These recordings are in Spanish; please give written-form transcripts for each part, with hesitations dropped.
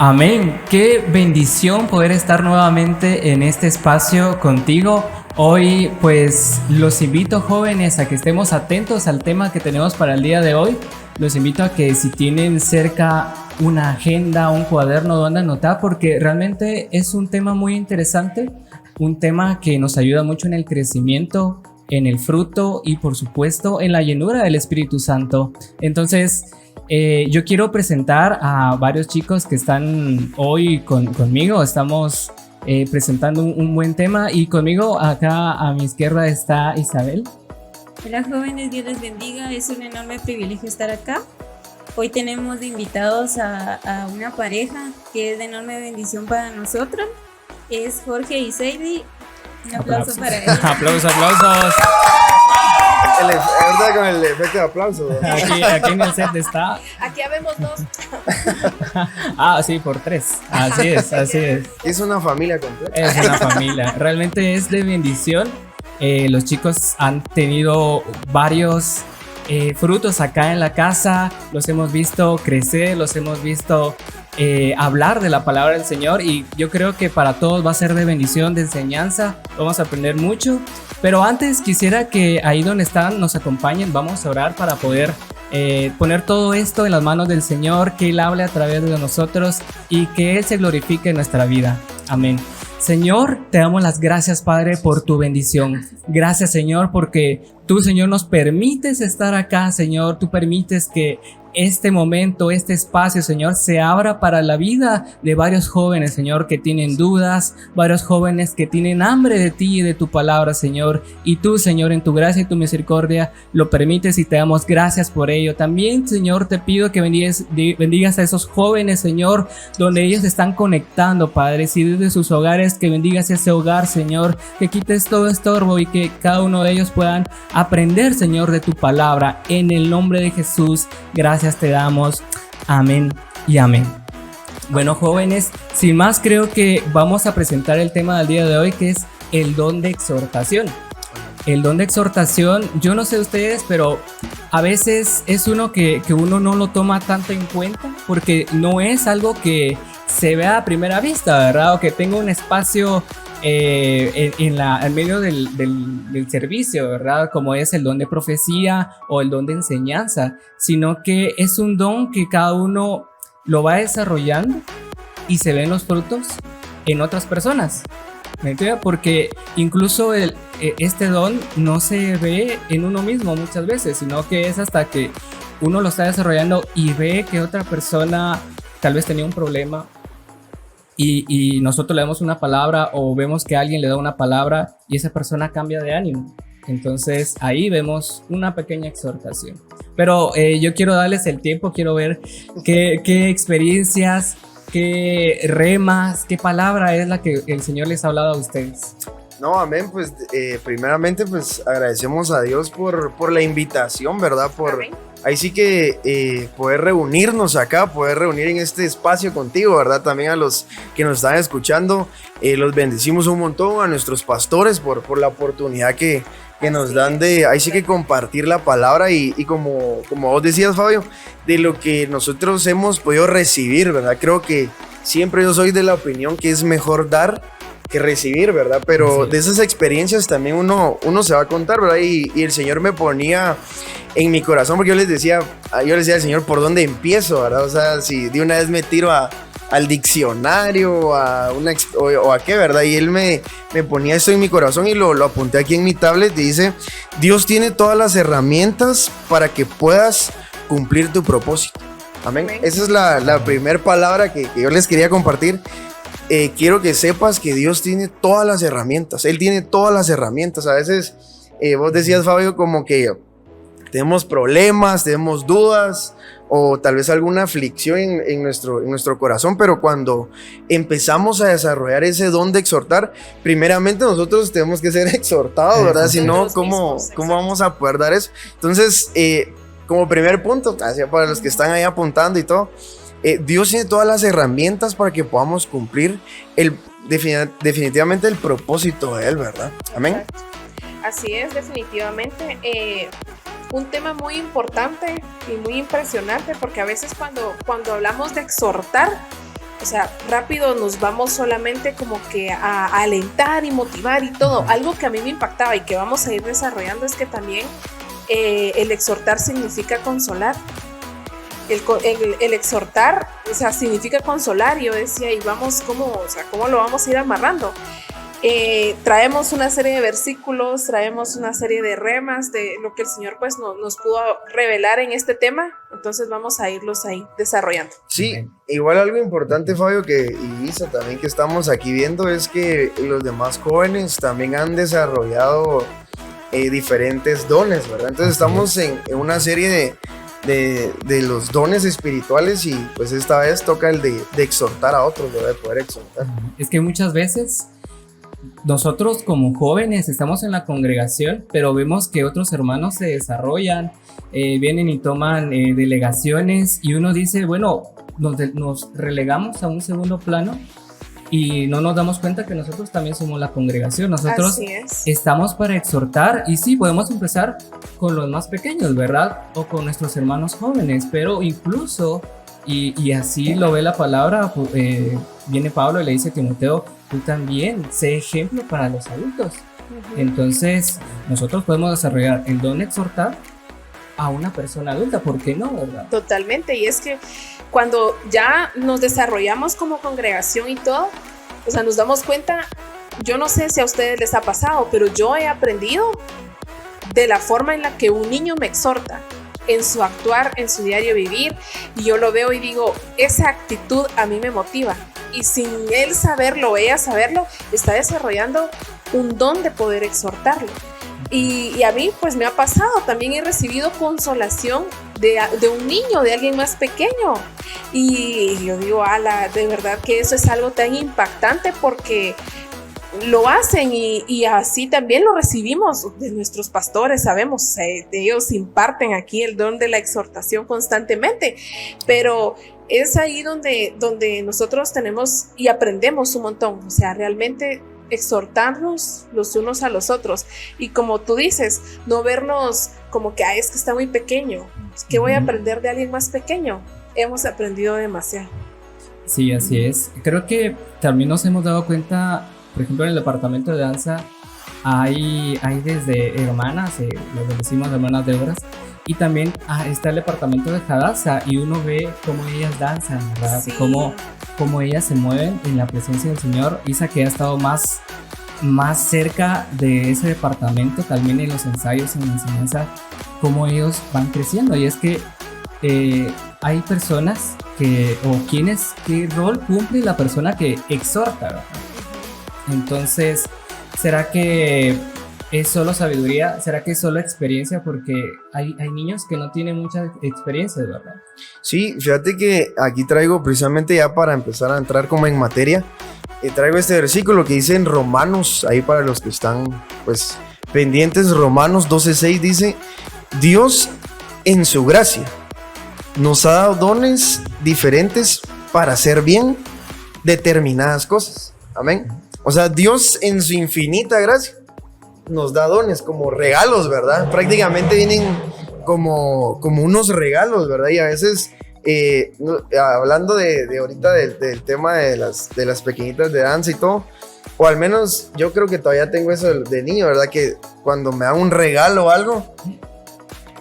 Amén. Qué bendición poder estar nuevamente en este espacio contigo. Hoy pues los invito, jóvenes, a que estemos atentos al tema que tenemos para el día de hoy. Los invito a que si tienen cerca una agenda, un cuaderno donde anotar, porque realmente es un tema muy interesante, un tema que nos ayuda mucho en el crecimiento, en el fruto y por supuesto en la llenura del Espíritu Santo. Entonces yo quiero presentar a varios chicos que están hoy conmigo. Estamos presentando un buen tema y conmigo acá a mi izquierda está Isabel. Hola jóvenes, Dios les bendiga, es un enorme privilegio estar acá. Hoy tenemos de invitados a una pareja que es de enorme bendición para nosotros. Es Jorge y Sadie. Un aplauso para ellos. Aplausos. ¿Verdad con el efecto de aplauso? Aquí en el set está. Aquí habemos dos. Sí, por 3. Así es. Es una familia completa. Es una familia. Realmente es de bendición. Los chicos han tenido varios frutos acá en la casa. Los hemos visto crecer, los hemos visto hablar de la palabra del Señor, y yo creo que para todos va a ser de bendición, de enseñanza. Vamos a aprender mucho. Pero antes quisiera que ahí donde están nos acompañen. Vamos a orar para poder poner todo esto en las manos del Señor, que Él hable a través de nosotros y que Él se glorifique en nuestra vida. Amén. Señor, te damos las gracias, Padre, por tu bendición. Gracias, Señor, porque tú, Señor, nos permites estar acá, Señor. Tú permites que este momento, este espacio, Señor, se abra para la vida de varios jóvenes, Señor, que tienen dudas, varios jóvenes que tienen hambre de ti y de tu palabra, Señor. Y tú, Señor, en tu gracia y tu misericordia lo permites y te damos gracias por ello. También, Señor, te pido que bendigas a esos jóvenes, Señor, donde ellos están conectando, Padre. Si desde sus hogares, que bendigas ese hogar, Señor, que quites todo estorbo y que cada uno de ellos puedan aprender, Señor, de tu palabra. En el nombre de Jesús, gracias te damos. Amén y amén. Bueno, jóvenes, sin más, creo que vamos a presentar el tema del día de hoy, que es el don de exhortación. El don de exhortación, yo no sé ustedes, pero a veces es uno que uno no lo toma tanto en cuenta, porque no es algo que se vea a primera vista, ¿verdad? O que tenga un espacio en medio del servicio, ¿verdad? Como es el don de profecía o el don de enseñanza, sino que es un don que cada uno lo va desarrollando y se ven los frutos en otras personas. ¿Me entiendes? Porque incluso este don no se ve en uno mismo muchas veces, sino que es hasta que uno lo está desarrollando y ve que otra persona tal vez tenía un problema y nosotros le damos una palabra, o vemos que alguien le da una palabra y esa persona cambia de ánimo. Entonces ahí vemos una pequeña exhortación. Pero yo quiero darles el tiempo, quiero ver qué experiencias, qué remas, qué palabra es la que el Señor les ha hablado a ustedes. No, amén, pues primeramente pues agradecemos a Dios por la invitación, ¿verdad? Ahí sí que poder reunirnos acá, poder reunir en este espacio contigo, ¿verdad? También a los que nos están escuchando, los bendecimos un montón, a nuestros pastores por la oportunidad que nos dan de, ahí sí que compartir la palabra y como vos decías, Fabio, de lo que nosotros hemos podido recibir, ¿verdad? Creo que siempre yo soy de la opinión que es mejor dar que recibir, ¿verdad? Pero sí, de esas experiencias también uno se va a contar, ¿verdad? Y el Señor me ponía en mi corazón, porque yo le decía al Señor, ¿por dónde empiezo, verdad? O sea, si de una vez me tiro al diccionario o a qué, ¿verdad? Y Él me ponía esto en mi corazón y lo apunté aquí en mi tablet y dice: Dios tiene todas las herramientas para que puedas cumplir tu propósito. Amén. Esa es la primera palabra que yo les quería compartir. Quiero que sepas que Dios tiene todas las herramientas. Él tiene todas las herramientas. A veces vos decías, Fabio, como que tenemos problemas, tenemos dudas o tal vez alguna aflicción en nuestro corazón, pero cuando empezamos a desarrollar ese don de exhortar, primeramente nosotros tenemos que ser exhortados, ¿verdad? Si no, ¿cómo vamos a poder dar eso? Entonces, como primer punto, para los que están ahí apuntando y todo, Dios tiene todas las herramientas para que podamos cumplir definitivamente el propósito de Él, ¿verdad? Amén. Así es, definitivamente. Un tema muy importante y muy impresionante, porque a veces cuando hablamos de exhortar, o sea, rápido nos vamos solamente como que a alentar y motivar y todo. Algo que a mí me impactaba y que vamos a ir desarrollando es que también el exhortar significa consolar. El exhortar, o sea, significa consolar. Y yo decía, y vamos, ¿cómo lo vamos a ir amarrando? Traemos una serie de versículos, traemos una serie de remas de lo que el Señor pues nos pudo revelar en este tema, entonces vamos a irlos ahí desarrollando. Sí, igual algo importante, Fabio, y Isa también que estamos aquí viendo, es que los demás jóvenes también han desarrollado diferentes dones, ¿verdad? Entonces estamos en una serie de los dones espirituales y pues esta vez toca el de exhortar a otros, ¿verdad? De poder exhortar. Es que muchas veces nosotros como jóvenes estamos en la congregación, pero vemos que otros hermanos se desarrollan, vienen y toman delegaciones y uno dice, bueno, nos relegamos a un segundo plano y no nos damos cuenta que nosotros también somos la congregación. Nosotros estamos para exhortar y sí, podemos empezar con los más pequeños, ¿verdad? O con nuestros hermanos jóvenes, pero incluso, y así lo ve la palabra, viene Pablo y le dice a Timoteo, tú también sé ejemplo para los adultos. Entonces, nosotros podemos desarrollar el don de exhortar a una persona adulta, ¿por qué no, verdad? Totalmente, y es que cuando ya nos desarrollamos como congregación y todo, o sea, nos damos cuenta, yo no sé si a ustedes les ha pasado, pero yo he aprendido de la forma en la que un niño me exhorta, en su actuar, en su diario vivir, y yo lo veo y digo, esa actitud a mí me motiva, y sin él saberlo, ella saberlo, está desarrollando un don de poder exhortarlo. Y a mí pues me ha pasado, también he recibido consolación de un niño, de alguien más pequeño, y yo digo, ala, de verdad que eso es algo tan impactante porque lo hacen y así también lo recibimos de nuestros pastores, sabemos, ellos imparten aquí el don de la exhortación constantemente, pero es ahí donde nosotros tenemos y aprendemos un montón, o sea, realmente exhortarnos los unos a los otros y como tú dices, no vernos como que es que está muy pequeño, ¿qué voy a aprender de alguien más pequeño? Hemos aprendido demasiado. Sí, así es. Creo que también nos hemos dado cuenta, por ejemplo, en el departamento de danza hay desde hermanas, lo decimos hermanas de obras, y también está el departamento de Hadassah y uno ve cómo ellas danzan, ¿verdad? Sí. Cómo ellas se mueven en la presencia del Señor. Isa, que ha estado más cerca de ese departamento, también en los ensayos, en la enseñanza, cómo ellos van creciendo. Y es que hay personas ¿qué rol cumple la persona que exhorta, ¿verdad? Entonces, ¿será que es solo sabiduría? ¿Será que es solo experiencia? Porque hay niños que no tienen mucha experiencia, ¿verdad? Sí, fíjate que aquí traigo precisamente ya para empezar a entrar como en materia, traigo este versículo que dice en Romanos, ahí para los que están pues pendientes, Romanos 12:6 dice, Dios en su gracia nos ha dado dones diferentes para hacer bien determinadas cosas. Amén. O sea, Dios en su infinita gracia nos da dones como regalos, ¿verdad? Prácticamente vienen como unos regalos, ¿verdad? Y a veces, hablando de ahorita del tema de las pequeñitas de danza y todo, o al menos yo creo que todavía tengo eso de niño, ¿verdad? Que cuando me dan un regalo o algo,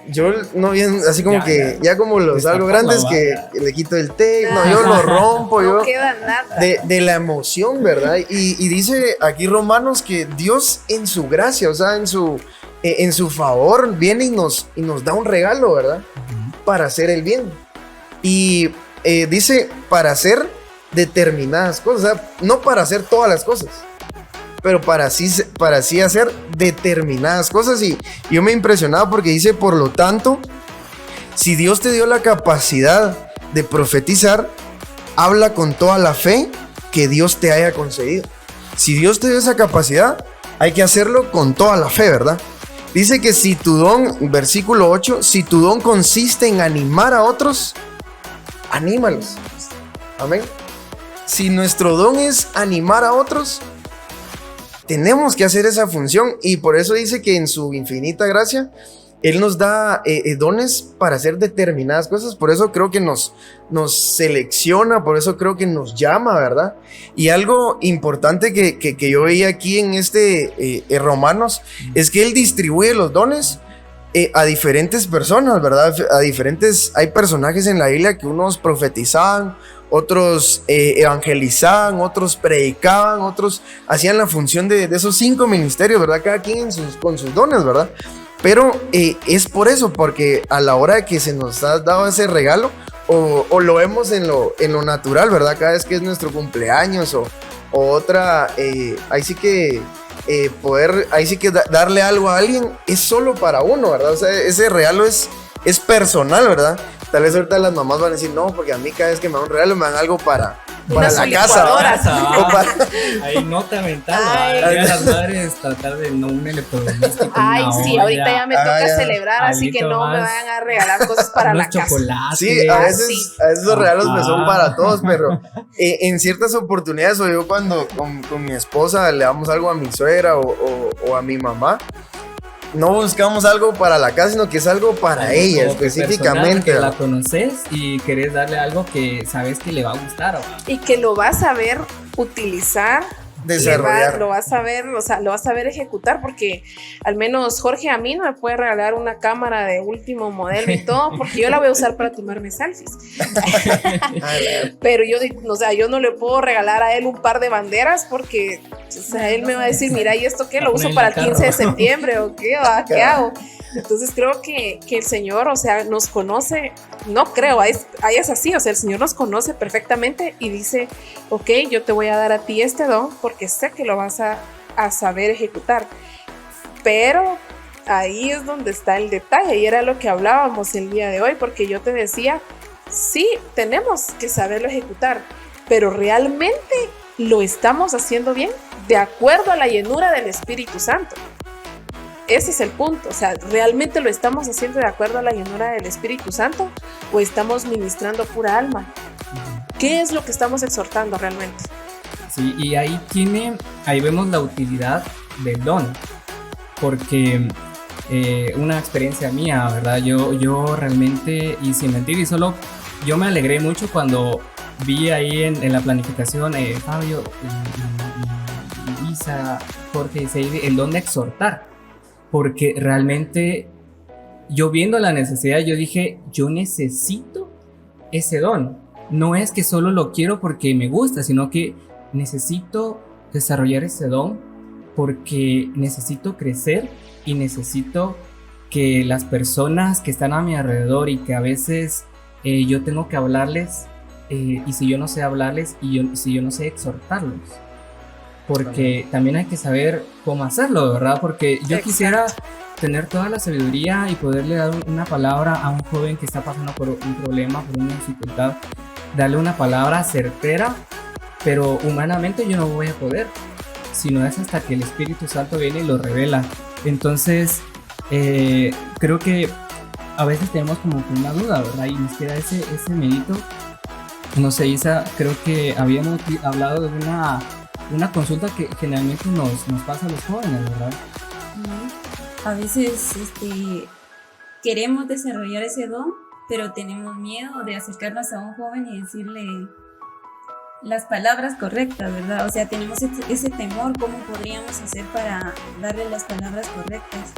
yo no bien, así como ya como los algo grandes que le quito el tape, yo lo rompo, no queda nada. De la emoción, ¿verdad? Y dice aquí Romanos que Dios en su gracia, o sea, en su favor viene y nos da un regalo, ¿verdad? Para hacer el bien. Y dice para hacer determinadas cosas, o sea, no para hacer todas las cosas, pero para así hacer determinadas cosas. Y yo me he impresionado porque dice, por lo tanto, si Dios te dio la capacidad de profetizar, habla con toda la fe que Dios te haya concedido. Si Dios te dio esa capacidad, hay que hacerlo con toda la fe, ¿verdad? Dice que si tu don, versículo 8, si tu don consiste en animar a otros, anímalos. Amén. Si nuestro don es animar a otros, tenemos que hacer esa función, y por eso dice que en su infinita gracia Él nos da dones para hacer determinadas cosas, por eso creo que nos selecciona, por eso creo que nos llama, ¿verdad? Y algo importante que yo veía aquí en Romanos es que Él distribuye los dones a diferentes personas, ¿verdad? Hay personajes en la Biblia que unos profetizaban, otros evangelizaban, otros predicaban, otros hacían la función de esos 5 ministerios, ¿verdad? Cada quien con sus dones, ¿verdad? Pero es por eso, porque a la hora de que se nos ha dado ese regalo, o lo vemos en lo natural, ¿verdad? Cada vez que es nuestro cumpleaños o otra, ahí sí que darle algo a alguien es solo para uno, ¿verdad? O sea, ese regalo es personal, ¿verdad? Tal vez ahorita las mamás van a decir, no, porque a mí cada vez que me dan un regalo me dan algo para la casa. Ahí nota mental. Ay, las madres tratar de no un electrodoméstico. Ay, sí, ahorita ya me toca celebrar, así que no me vayan a regalar cosas para la casa. Sí, a veces los regalos me son para todos, pero en ciertas oportunidades, o yo cuando con mi esposa le damos algo a mi suegra o a mi mamá, no buscamos algo para la casa, sino que es algo para ella específicamente. Que la conoces y querés darle algo que sabes que le va a gustar. Y que lo vas a ver utilizar, desarrollar. Lo vas a ver, o sea, lo vas a ver ejecutar, porque al menos Jorge a mí no me puede regalar una cámara de último modelo y todo, porque yo la voy a usar para tomarme selfies. Pero yo no le puedo regalar a él un par de banderas, porque él me va a decir, mira, ¿y esto qué? ¿Lo uso para el 15 de septiembre o qué? ¿Qué hago? Entonces creo que el Señor, o sea, nos conoce, no creo, es así, o sea, el Señor nos conoce perfectamente y dice, ok, yo te voy a dar a ti este don porque sé que lo vas a saber ejecutar. Pero ahí es donde está el detalle, y era lo que hablábamos el día de hoy, porque yo te decía, sí, tenemos que saberlo ejecutar, pero realmente lo estamos haciendo bien de acuerdo a la llenura del Espíritu Santo. Ese es el punto, o sea, ¿realmente lo estamos haciendo de acuerdo a la llenura del Espíritu Santo o estamos ministrando pura alma? ¿Qué es lo que estamos exhortando realmente? Sí, y ahí vemos la utilidad del don, porque una experiencia mía, ¿verdad? Yo realmente, y sin mentir, y solo yo me alegré mucho cuando vi ahí en la planificación, Fabio, Isa, Jorge y Seidi, el don de exhortar. Porque realmente yo viendo la necesidad, yo dije, yo necesito ese don. No es que solo lo quiero porque me gusta, sino que necesito desarrollar ese don porque necesito crecer y necesito que las personas que están a mi alrededor y que a veces yo tengo que hablarles, y si yo no sé hablarles si yo no sé exhortarlos. Porque también hay que saber cómo hacerlo, ¿verdad? Porque yo quisiera tener toda la sabiduría y poderle dar una palabra a un joven que está pasando por un problema, por una dificultad, darle una palabra certera, pero humanamente yo no voy a poder, sino es hasta que el Espíritu Santo viene y lo revela. Entonces, creo que a veces tenemos como una duda, ¿verdad? Y nos queda ese medito. No sé, Isa, creo que habíamos hablado de una consulta que generalmente nos pasa a los jóvenes, ¿verdad? A veces queremos desarrollar ese don, pero tenemos miedo de acercarnos a un joven y decirle las palabras correctas, ¿verdad? O sea, tenemos ese temor. ¿Cómo podríamos hacer para darle las palabras correctas?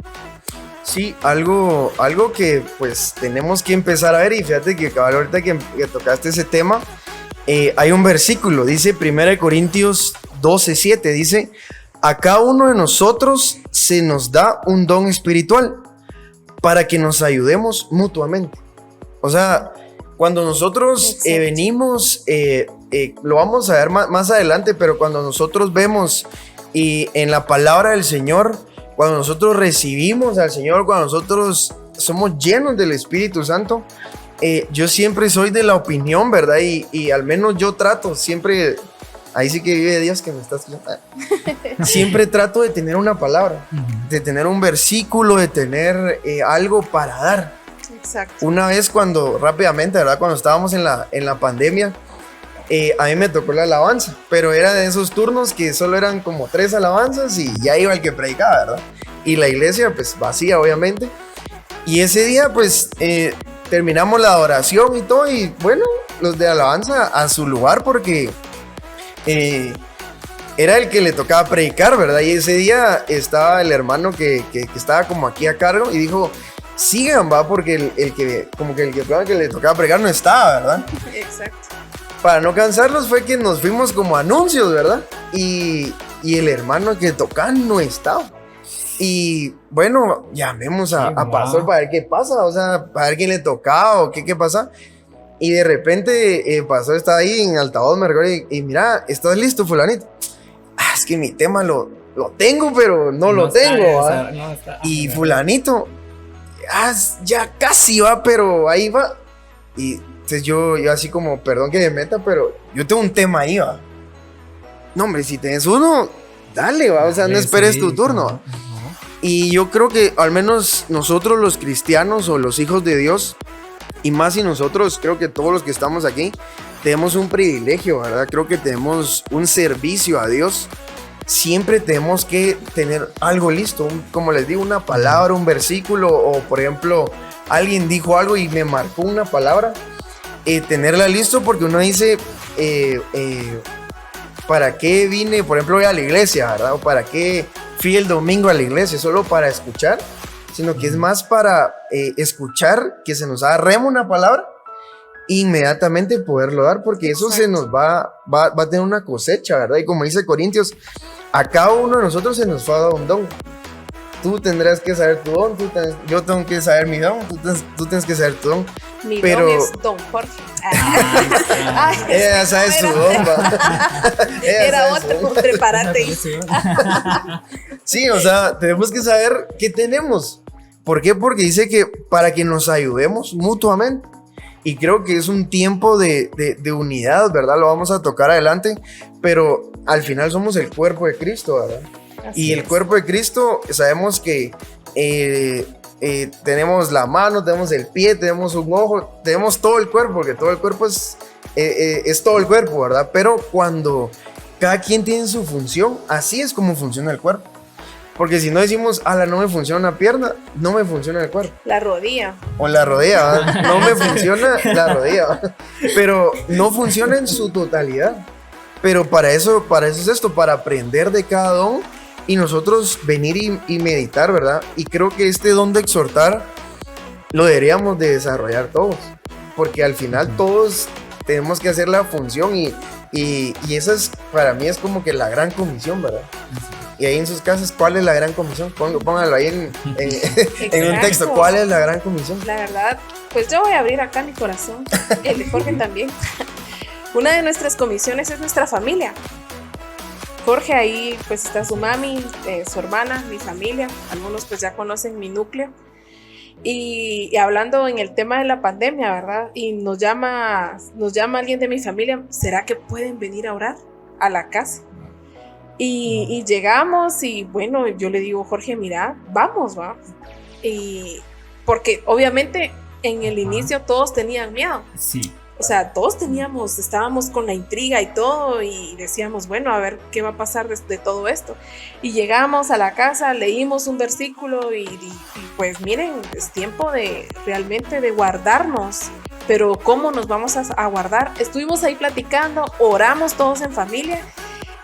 Sí, algo que pues tenemos que empezar a ver, y fíjate que cabal, ahorita que tocaste ese tema, hay un versículo, dice 1 Corintios 12:7, dice, a cada uno de nosotros se nos da un don espiritual para que nos ayudemos mutuamente. O sea, cuando nosotros venimos, lo vamos a ver más adelante, pero cuando nosotros vemos y en la palabra del Señor, cuando nosotros recibimos al Señor, cuando nosotros somos llenos del Espíritu Santo, yo siempre soy de la opinión, ¿verdad? Y al menos yo trato siempre, ahí sí que vive Dios que me está escuchando, siempre trato de tener una palabra, de tener un versículo, de tener algo para dar. Exacto. Una vez rápidamente, ¿verdad? Cuando estábamos en la pandemia, a mí me tocó la alabanza, pero era de esos turnos que solo eran como 3 alabanzas y ya iba el que predicaba, ¿verdad? Y la iglesia pues vacía, obviamente. Y ese día, pues, terminamos la adoración y todo, y bueno, los de alabanza a su lugar, porque era el que le tocaba predicar, ¿verdad? Y ese día estaba el hermano que estaba como aquí a cargo y dijo, sigan, va, porque el que le tocaba predicar no estaba, ¿verdad? Exacto. Para no cansarlos fue que nos fuimos como anuncios, ¿verdad? Y el hermano que tocaba no estaba. Y bueno, llamemos a pastor para ver qué pasa, o sea, para ver quién le tocaba o qué pasa. Y de repente el pastor está ahí en altavoz, me recuerdo, y mira, ¿estás listo, fulanito? Es que mi tema lo tengo, pero no lo tengo. Y fulanito, ya casi va, pero ahí va. Y entonces yo así como, perdón que me meta, pero yo tengo un tema ahí, va. No, hombre, si tienes uno, dale, va, o sea, no esperes tu turno. Y yo creo que al menos nosotros los cristianos o los hijos de Dios, y más si nosotros, creo que todos los que estamos aquí, tenemos un privilegio, ¿verdad? Creo que tenemos un servicio a Dios. Siempre tenemos que tener algo listo, como les digo, una palabra, un versículo, o por ejemplo, alguien dijo algo y me marcó una palabra, tenerla listo, porque uno dice, ¿para qué vine, por ejemplo, a la iglesia, ¿verdad? O ¿para qué fui el domingo a la iglesia? ¿Solo para escuchar? Sino que es más para escuchar, que se nos haga rema una palabra, inmediatamente poderlo dar, porque eso se nos va a tener una cosecha, ¿verdad? Y como dice Corintios, a cada uno de nosotros se nos va a dar un don. Tú tendrás que saber tu don, yo tengo que saber mi don, tú tienes que saber tu don. Mi don es don Jorge. Ella sabe su don, Era otro, prepárate. Sí, o sea, tenemos que saber qué tenemos. ¿Por qué? Porque dice que para que nos ayudemos mutuamente. Y creo que es un tiempo de unidad, ¿verdad? Lo vamos a tocar adelante, pero al final somos el cuerpo de Cristo, ¿verdad? Así y el cuerpo de Cristo, sabemos que tenemos la mano, tenemos el pie, tenemos un ojo, tenemos todo el cuerpo, porque todo el cuerpo es todo el cuerpo, ¿verdad? Pero cuando cada quien tiene su función, así es como funciona el cuerpo. Porque si no decimos, no me funciona una pierna, no me funciona el cuerpo. La rodilla. O la rodilla, ¿verdad? No me funciona la rodilla, ¿verdad? Pero no funciona en su totalidad. Pero para eso es esto, para aprender de cada don y nosotros venir y meditar, ¿verdad? Y creo que este don de exhortar lo deberíamos de desarrollar todos. Porque al final todos tenemos que hacer la función y esa es, para mí es como que la gran comisión, ¿verdad? Y ahí en sus casas, ¿cuál es la gran comisión? Póngalo ahí en un texto. ¿Cuál es la gran comisión? La verdad, pues yo voy a abrir acá mi corazón, el de Jorge también. Una de nuestras comisiones es nuestra familia. Jorge, ahí pues está su mami, su hermana, mi familia. Algunos pues ya conocen mi núcleo. Y hablando en el tema de la pandemia, ¿verdad? Y nos llama alguien de mi familia, ¿será que pueden venir a orar a la casa? Y llegamos y bueno, yo le digo, Jorge, mira, vamos, va. Y porque obviamente en el inicio todos tenían miedo. Sí. O sea, todos estábamos con la intriga y todo y decíamos, bueno, a ver qué va a pasar de todo esto. Y llegamos a la casa, leímos un versículo y pues miren, es tiempo realmente de guardarnos. Pero ¿cómo nos vamos a guardar? Estuvimos ahí platicando, oramos todos en familia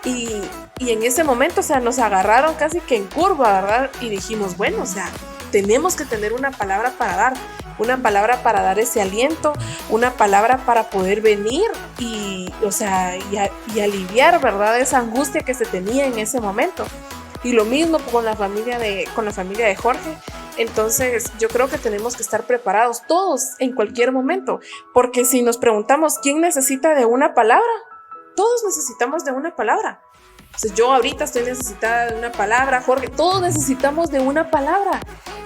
y en ese momento, o sea, nos agarraron casi que en curva, ¿verdad? Y dijimos, bueno, o sea, tenemos que tener una palabra para dar. Una palabra para dar ese aliento, una palabra para poder venir y aliviar, ¿verdad? Esa angustia que se tenía en ese momento. Y lo mismo con la familia de Jorge. Entonces, yo creo que tenemos que estar preparados todos en cualquier momento, porque si nos preguntamos quién necesita de una palabra, todos necesitamos de una palabra. Entonces, yo ahorita estoy necesitada de una palabra, Jorge, todos necesitamos de una palabra.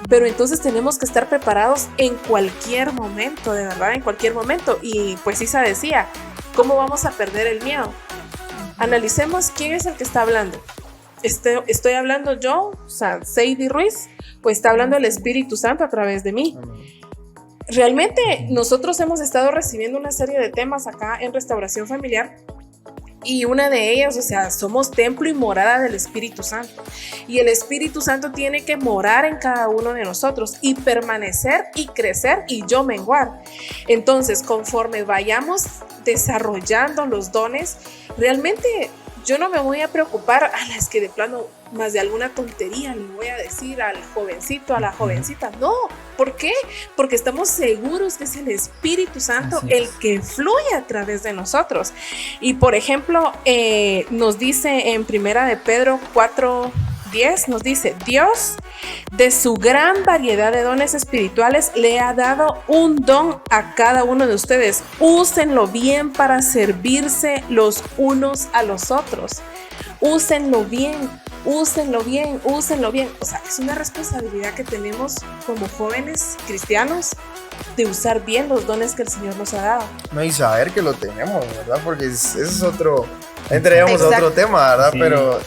Pero entonces tenemos que estar preparados en cualquier momento, de verdad, en cualquier momento. Y pues Isa decía, ¿cómo vamos a perder el miedo? Analicemos quién es el que está hablando. Estoy hablando yo, o sea, Seidy Ruiz, pues está hablando el Espíritu Santo a través de mí. Realmente nosotros hemos estado recibiendo una serie de temas acá en Restauración Familiar Y una de ellas, o sea, somos templo y morada del Espíritu Santo. Y el Espíritu Santo tiene que morar en cada uno de nosotros y permanecer y crecer y yo menguar. Entonces, conforme vayamos desarrollando los dones, realmente yo no me voy a preocupar a las que de plano más de alguna tontería le voy a decir al jovencito, a la jovencita. No, ¿por qué? Porque estamos seguros que es el Espíritu Santo el que fluye a través de nosotros. Y por ejemplo, nos dice en Primera de Pedro 4:10, nos dice: Dios, de su gran variedad de dones espirituales, le ha dado un don a cada uno de ustedes. Úsenlo bien para servirse los unos a los otros. Úsenlo bien, úsenlo bien, úsenlo bien. O sea, es una responsabilidad que tenemos como jóvenes cristianos de usar bien los dones que el Señor nos ha dado. No, y saber que lo tenemos, ¿verdad? Porque ese es otro, entraríamos a otro tema, ¿verdad? Sí. Pero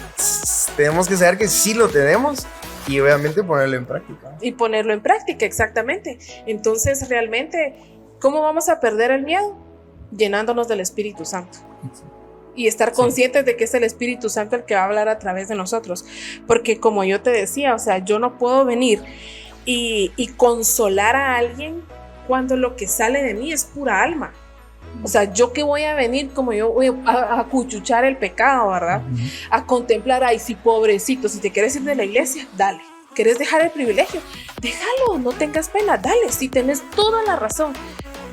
tenemos que saber que sí lo tenemos y obviamente ponerlo en práctica. Y ponerlo en práctica, exactamente. Entonces, realmente, ¿cómo vamos a perder el miedo? Llenándonos del Espíritu Santo. Y estar conscientes de que es el Espíritu Santo el que va a hablar a través de nosotros. Porque como yo te decía, o sea, yo no puedo venir y consolar a alguien cuando lo que sale de mí es pura alma. O sea, yo que voy a venir como yo voy a acuchuchar el pecado, ¿verdad? A contemplar, ay, sí, pobrecito, si te quieres ir de la iglesia, dale. ¿Quieres dejar el privilegio? Déjalo, no tengas pena, dale, si tenés toda la razón.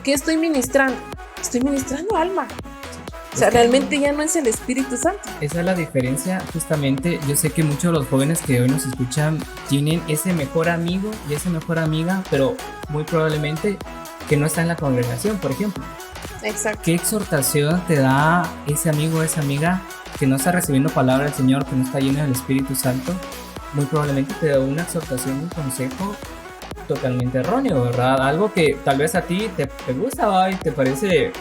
¿Qué estoy ministrando? Estoy ministrando alma. O sea, realmente ya no es el Espíritu Santo. Esa es la diferencia, justamente. Yo sé que muchos de los jóvenes que hoy nos escuchan tienen ese mejor amigo y esa mejor amiga, pero muy probablemente que no está en la congregación, por ejemplo. Exacto. ¿Qué exhortación te da ese amigo o esa amiga que no está recibiendo palabra del Señor, que no está lleno del Espíritu Santo? Muy probablemente te da una exhortación, un consejo totalmente erróneo, ¿verdad? Algo que tal vez a ti te gusta, ¿va? Y te parece,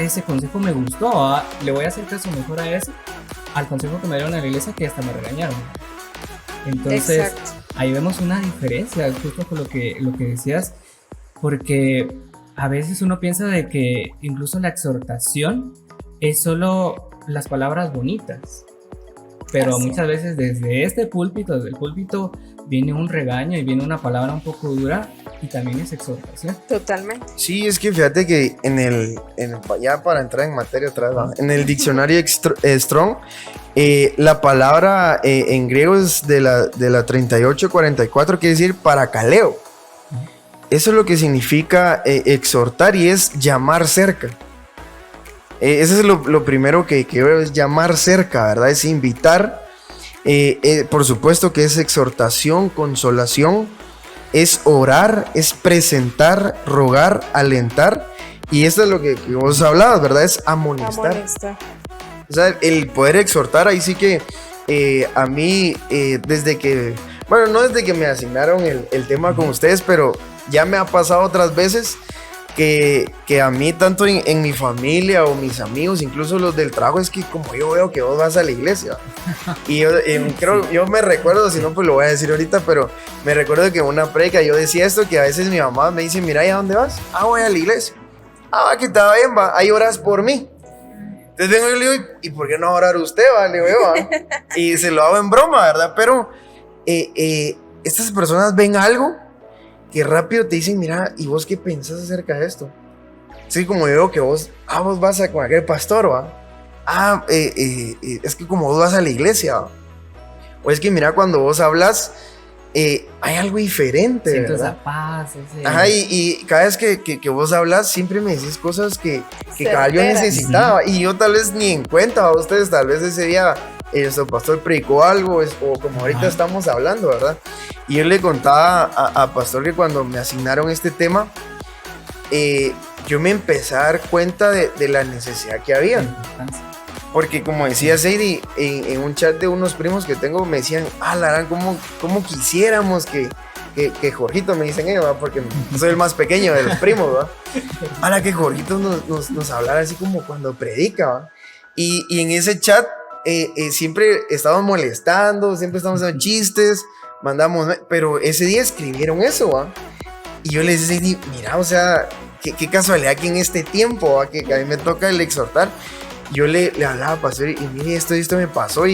ese consejo me gustó, ¿va? Le voy a hacer caso mejor a eso, al consejo que me dieron en la iglesia, que hasta me regañaron. Entonces, exacto, ahí vemos una diferencia, justo con lo que decías, porque a veces uno piensa de que incluso la exhortación es solo las palabras bonitas, pero muchas veces desde el púlpito viene un regaño y viene una palabra un poco dura y también es exhortación. Totalmente. Sí, es que fíjate que ya para entrar en materia otra vez, ¿no? En el diccionario Strong, la palabra en griego es de la 3844, quiere decir paracaleo. Eso es lo que significa exhortar y es llamar cerca. Ese es lo primero que veo, es llamar cerca, ¿verdad? Es invitar. Por supuesto que es exhortación, consolación, es orar, es presentar, rogar, alentar. Y esto es lo que vos hablabas, ¿verdad? Es amonestar. O sea, el poder exhortar, ahí sí que a mí, desde que me asignaron el tema con ustedes, pero ya me ha pasado otras veces que a mí, tanto en mi familia o mis amigos, incluso los del trabajo, es que como yo veo que vos vas a la iglesia. Y yo me recuerdo, si no pues lo voy a decir ahorita, pero me recuerdo que en una predica yo decía esto, que a veces mi mamá me dice, mira, ¿y a dónde vas? Voy a la iglesia. Que está bien, va, ahí oras por mí. Entonces vengo y le digo, ¿y por qué no orar usted, va? Le digo, va. Y se lo hago en broma, ¿verdad? Pero estas personas ven algo que rápido te dicen, mira, ¿y vos qué pensás acerca de esto? Sí, como yo veo que vos vas con aquel pastor, ¿va? Es que como vos vas a la iglesia, ¿va? O es que mira, cuando vos hablas, hay algo diferente, siento ¿verdad? Esa paz, ese... Ajá, y cada vez que vos hablas, siempre me decís cosas que cada yo necesitaba, y yo tal vez ni en cuenta, a ustedes tal vez ese día su pastor predicó algo, o como ahorita estamos hablando, ¿verdad? Y yo le contaba a pastor que cuando me asignaron este tema, yo me empecé a dar cuenta de la necesidad que había. Porque como decía Sadie, en un chat de unos primos que tengo, me decían, Larán, ¿cómo quisiéramos que Jorgito, me dicen ellos, ¿va? Porque soy el más pequeño de los primos, ¿va? Que Jorgito nos hablara así como cuando predica, ¿va? Y en ese chat siempre estamos molestando, siempre estamos haciendo chistes, pero ese día escribieron eso, ¿va? Y yo les decía, mira, o sea, qué casualidad que en este tiempo, ¿va? Que a mí me toca el exhortar, yo le hablaba, pastor, y mire, esto me pasó,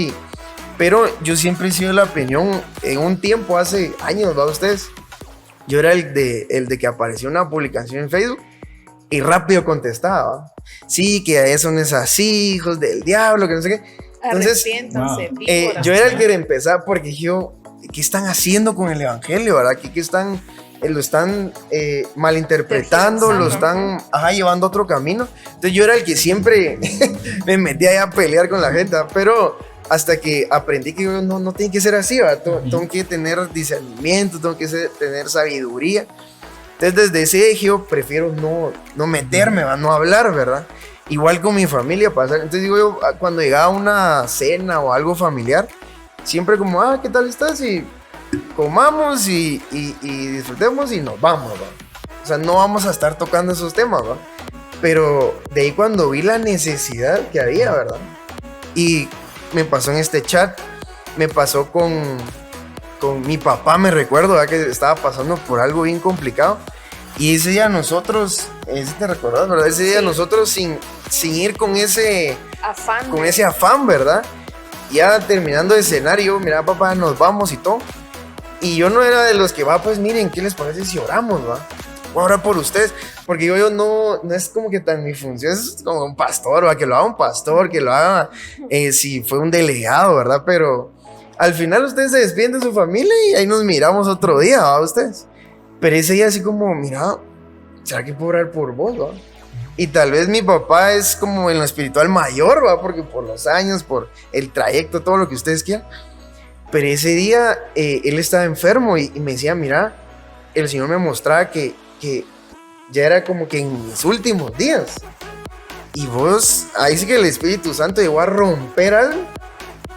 pero yo siempre he sido de la opinión, en un tiempo, hace años, ¿verdad ustedes? Yo era el de que apareció una publicación en Facebook y rápido contestaba. Sí, que eso no es así, hijos del diablo, que no sé qué. Entonces, yo era el que empezaba porque yo, ¿qué están haciendo con el evangelio, verdad? ¿Qué están, lo están malinterpretando, lo están llevando a otro camino? Entonces yo era el que siempre me metía ahí a pelear con la gente, pero hasta que aprendí que no tiene que ser así, ¿verdad? Tengo que tener discernimiento, tengo que tener sabiduría. Entonces desde ese eje yo prefiero no meterme, no hablar, ¿verdad? Igual con mi familia pasar. Entonces digo yo, cuando llegaba una cena o algo familiar, siempre como, ¿qué tal estás? Y comamos y disfrutemos y nos vamos, ¿verdad? O sea, no vamos a estar tocando esos temas, ¿verdad? Pero de ahí cuando vi la necesidad que había, ¿verdad? Y me pasó en este chat, me pasó con mi papá, me recuerdo, ¿verdad? Que estaba pasando por algo bien complicado. Y ese día nosotros, te recordás, ¿verdad? Ese día nosotros sin ir con ese afán, ¿verdad? Ya terminando de cenar, yo, mira, papá, nos vamos y todo. Y yo no era de los que pues miren, ¿qué les parece si oramos, va? Voy a orar por ustedes. Porque yo no es como que tan mi función, es como un pastor, ¿va? Que lo haga un pastor, que lo haga si fue un delegado, ¿verdad? Pero al final ustedes se despiden de su familia y ahí nos miramos otro día, ¿va? Ustedes. Pero ese día así como, mira, ¿será que puedo orar por vos, va? Y tal vez mi papá es como en lo espiritual mayor, va, porque por los años, por el trayecto, todo lo que ustedes quieran. Pero ese día él estaba enfermo y me decía, mira, el Señor me mostraba que ya era como que en mis últimos días. Y vos, ahí sí que el Espíritu Santo llegó a romper algo,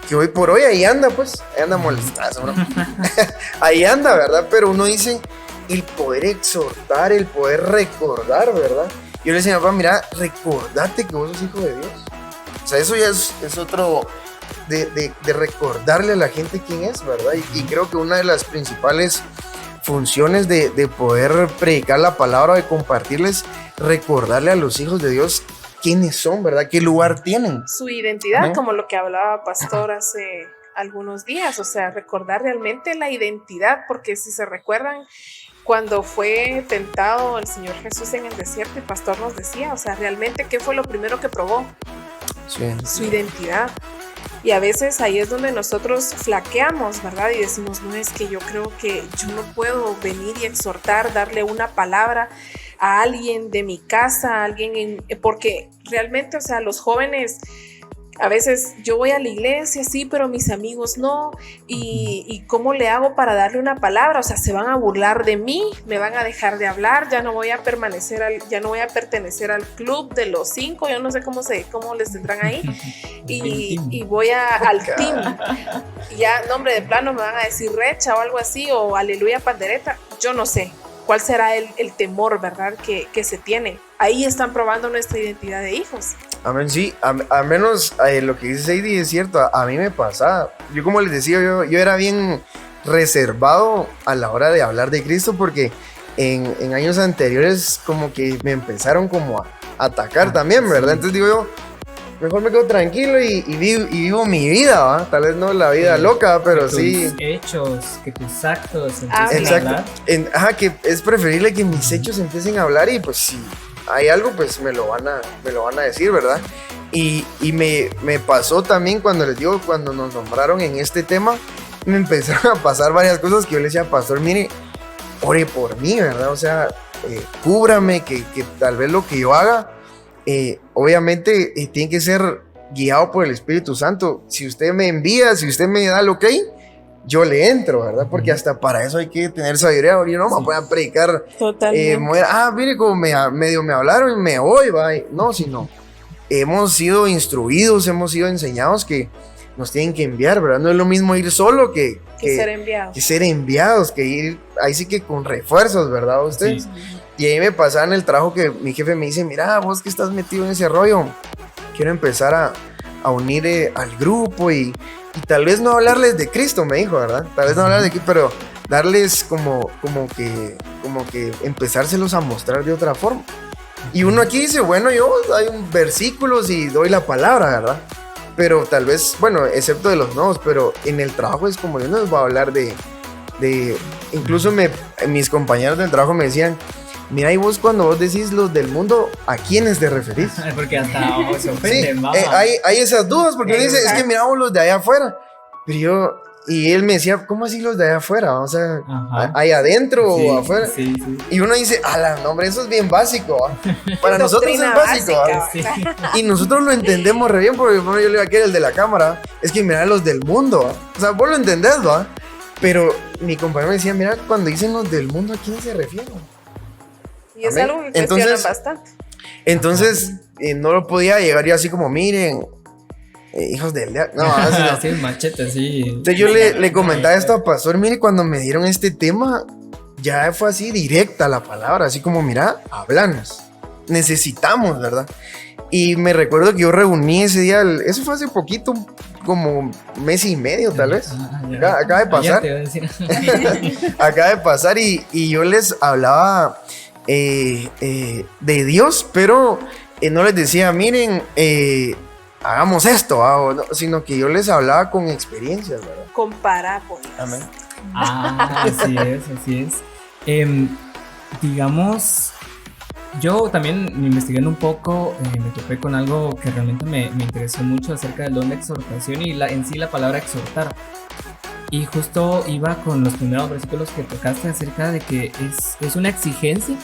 que hoy por hoy ahí anda, pues, ahí anda molestazo, bro. Ahí anda, ¿verdad? Pero uno dice, el poder exhortar, el poder recordar, ¿verdad? Yo le decía a mi papá, mira, recordate que vos sos hijo de Dios. O sea, eso ya es otro de recordarle a la gente quién es, ¿verdad? Y creo que una de las principales funciones de poder predicar la palabra, de compartirles, recordarle a los hijos de Dios quiénes son, ¿verdad? ¿Qué lugar tienen? Su identidad, como lo que hablaba Pastor hace algunos días, o sea, recordar realmente la identidad, porque si se recuerdan, cuando fue tentado el Señor Jesús en el desierto, el pastor nos decía, o sea, realmente, ¿qué fue lo primero que probó? Sí. Su identidad. Y a veces ahí es donde nosotros flaqueamos, ¿verdad? Y decimos, no, es que yo creo que yo no puedo venir y exhortar, darle una palabra a alguien de mi casa, a alguien, porque realmente, o sea, los jóvenes, a veces yo voy a la iglesia, sí, pero mis amigos no, y ¿cómo le hago para darle una palabra? O sea, se van a burlar de mí, me van a dejar de hablar, ya no voy a pertenecer al club de los 5, yo no sé cómo les tendrán ahí, y voy al team, y ya, nombre de plano, me van a decir recha o algo así, o aleluya pandereta, yo no sé cuál será el temor, ¿verdad? Que se tiene. Ahí están probando nuestra identidad de hijos. Amén, sí, al menos lo que dice Sadie es cierto, a mí me pasaba. Yo, como les decía, yo era bien reservado a la hora de hablar de Cristo, porque en años anteriores como que me empezaron como a atacar también, ¿verdad? Entonces digo yo, mejor me quedo tranquilo y vivo mi vida, ¿va? Tal vez no la vida loca, pero sí. Tus hechos, que tus actos exacto. Que es preferible que mis hechos empiecen a hablar y pues si hay algo, pues me lo van a decir, ¿verdad? Y me pasó también cuando les digo, cuando nos nombraron en este tema, me empezaron a pasar varias cosas que yo le decía, pastor, mire, ore por mí, ¿verdad? O sea, cúbrame, que tal vez lo que yo haga, obviamente tiene que ser guiado por el Espíritu Santo. Si usted me envía, si usted me da el ok, yo le entro, ¿verdad? Porque hasta para eso hay que tener sabiduría. Yo no me voy a predicar. Totalmente. Mire, como medio me hablaron y me voy, va. No, sino hemos sido instruidos, hemos sido enseñados que nos tienen que enviar, ¿verdad? No es lo mismo ir solo que ser enviados. Que ser enviados, que ir ahí sí que con refuerzos, ¿verdad? Ustedes. Sí. Y ahí me pasaba en el trabajo que mi jefe me dice, mira, vos que estás metido en ese rollo, quiero empezar a unir al grupo y tal vez no hablarles de Cristo, me dijo, ¿verdad? Tal vez no hablarles de Cristo, pero darles como que empezárselos a mostrar de otra forma. Y uno aquí dice, bueno, yo hay un versículos y doy la palabra, ¿verdad? Pero tal vez, bueno, excepto de los nuevos, pero en el trabajo es como yo no les voy a hablar de incluso mis compañeros del trabajo me decían, mira, y vos cuando vos decís los del mundo, ¿a quiénes te referís? Porque hasta se ofenden, Sí, hay esas dudas, porque uno dice, es que miramos los de allá afuera. Pero y él me decía, ¿cómo así los de allá afuera? O sea, ¿ahí adentro sí, o afuera? Sí, sí. Y uno dice, hombre, eso es bien básico. Para nosotros es básico. Sí. Y nosotros lo entendemos re bien, porque bueno, yo le digo a aquel, el de la cámara, es que mira los del mundo. O sea, vos lo entendés, ¿va? Pero mi compañero me decía, mira, cuando dicen los del mundo, ¿a quién se refieren? Y es algo que cuestionan bastante. Entonces, no lo podía llegar yo así como, miren, hijos del diablo. No, así no. Sí, machete, sí. Entonces yo le comentaba esto a Pastor, mire, cuando me dieron este tema, ya fue así directa la palabra, así como, mira, hablanos, necesitamos, ¿verdad? Y me recuerdo que yo reuní ese día, eso fue hace poquito, como mes y medio tal vez. Acaba de pasar. Acaba de pasar y yo les hablaba de Dios, pero no les decía, miren, hagamos esto, no, sino que yo les hablaba con experiencias, ¿verdad? Con parábolas. Amén. Así es. Digamos, yo también investigando un poco, me topé con algo que realmente me interesó mucho acerca del don de exhortación y en sí la palabra exhortar. Y justo iba con los primeros versículos que tocaste acerca de que es una exigencia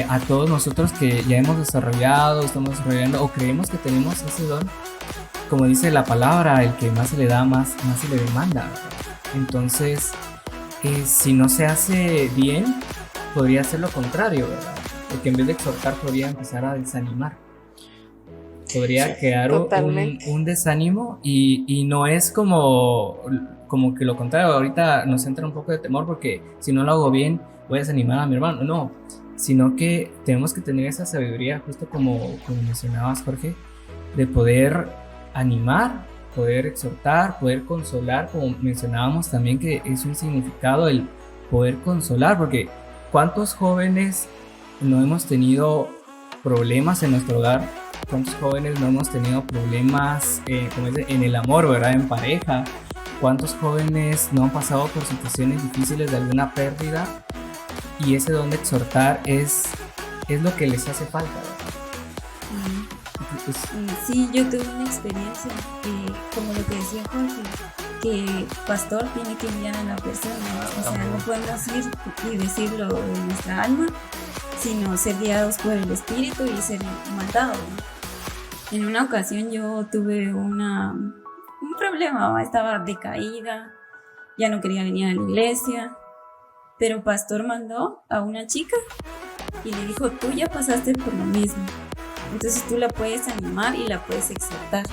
a todos nosotros que ya hemos desarrollado, estamos desarrollando o creemos que tenemos ese don. Como dice la palabra, el que más se le da, más se le demanda, ¿verdad? Entonces, si no se hace bien, podría ser lo contrario, ¿verdad? Porque en vez de exhortar, podría empezar a desanimar. Podría quedar un desánimo y no es como que lo contrario. Ahorita nos entra un poco de temor porque si no lo hago bien, voy a desanimar a mi hermano. No, sino que tenemos que tener esa sabiduría, justo como mencionabas, Jorge, de poder animar, poder exhortar, poder consolar, como mencionábamos también que es un significado el poder consolar, porque ¿cuántos jóvenes no hemos tenido problemas en nuestro hogar? ¿Cuántos jóvenes no hemos tenido problemas en el amor, ¿verdad? En pareja. ¿Cuántos jóvenes no han pasado por situaciones difíciles de alguna pérdida? Y ese don de exhortar es lo que les hace falta, ¿verdad? Sí, yo tuve una experiencia, como lo que decía Jorge, que el pastor tiene que enviar a la persona. O sea, no podemos ir y decirlo de nuestra alma, sino ser guiados por el Espíritu y ser mandados, ¿no? En una ocasión yo tuve un problema, estaba decaída, ya no quería venir a la iglesia, pero el pastor mandó a una chica y le dijo, tú ya pasaste por lo mismo, entonces tú la puedes animar y la puedes exhortar.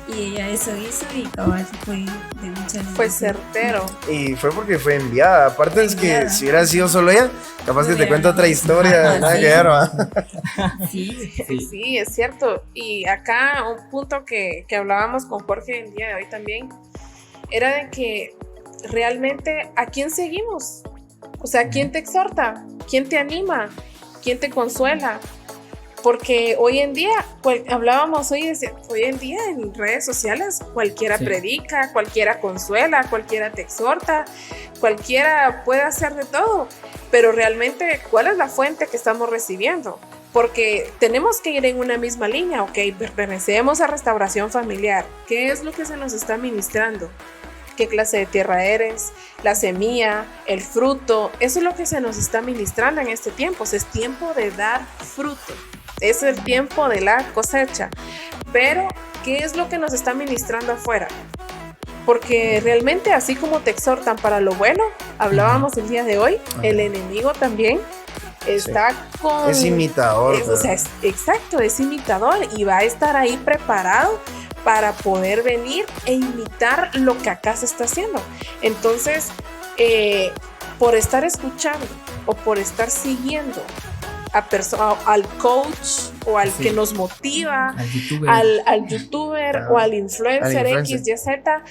Y ella eso hizo y cabal fue de mucha ayuda. Fue certero. Y fue porque fue enviada. Aparte es que si hubiera sido solo ella, capaz que te cuento otra historia. Nada que ver, ¿va? Sí, es cierto. Y acá un punto que hablábamos con Jorge el día de hoy también, era de que realmente ¿a quién seguimos? O sea, ¿quién te exhorta? ¿Quién te anima? ¿Quién te consuela? Porque hoy en día, hablábamos hoy en día en redes sociales, cualquiera predica, cualquiera consuela, cualquiera te exhorta, cualquiera puede hacer de todo, pero realmente, ¿cuál es la fuente que estamos recibiendo? Porque tenemos que ir en una misma línea, ok, pertenecemos a Restauración Familiar, ¿qué es lo que se nos está ministrando? ¿Qué clase de tierra eres? La semilla, el fruto, eso es lo que se nos está ministrando en este tiempo, es tiempo de dar fruto. Es el tiempo de la cosecha. Pero, ¿qué es lo que nos está ministrando afuera? Porque realmente, así como te exhortan para lo bueno, hablábamos el día de hoy, el enemigo también está con... Es imitador. O sea, exacto, es imitador y va a estar ahí preparado para poder venir e imitar lo que acá se está haciendo. Entonces, por estar escuchando o por estar siguiendo al coach o al que nos motiva, al youtuber o al influencer X, Y, Z,